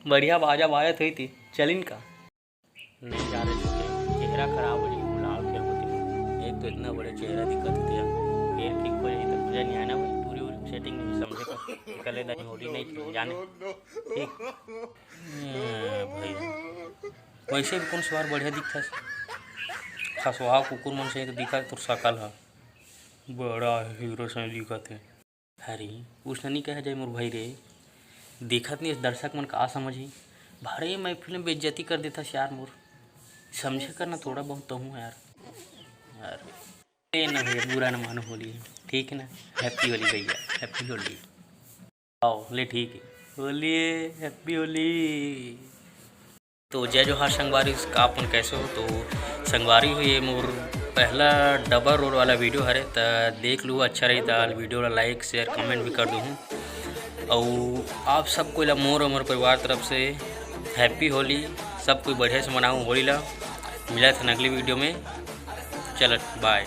बढ़िया बाजा बाजत हुई थी। चलिन का नहीं जा रहे थे, चेहरा खराब हो जाएगी लाल खेल होती। एक तो इतना बड़े चेहरा दिक्कत होती है, फिर ठीक हो जाएगी तो मुझे नहीं आना भाई, पूरी सेटिंग नहीं समझे कर निकले नहीं होली नहीं थी जाने ठीक भाई। वैसे भी कौन सवार बढ़िया दिखता है, खसवा कुकुर मन से तो दिखा तो सकल है बड़ा हीरो से दिखत है। अरे उसने नहीं कहा जाए मोर भाई रे, देखत नहीं दर्शक मन का समझी भारे महफिल में बेइज्जती कर देता यार मोर, समझे करना थोड़ा बहुत तो हूँ यार। अरे ना भैया बुरा ना मानो, होली ठीक है ना, हैप्पी होली भैया, हैप्पी होली। आओ ले ठीक है, होली हैप्पी होली। तो जय जोहार संगवारी, आपन कैसे हो? तो संगवारी हुई मोर पहला डबल रोल वाला वीडियो हरे तो देख लूँ, अच्छा रही तो वीडियो ला लाइक शेयर कमेंट भी कर दूँ। और आप सबको ला मोर और मोर परिवार तरफ से हैप्पी होली, सब कोई बढ़िया से मनाऊँ होली ला। मिला था अगली वीडियो में, चलो बाय।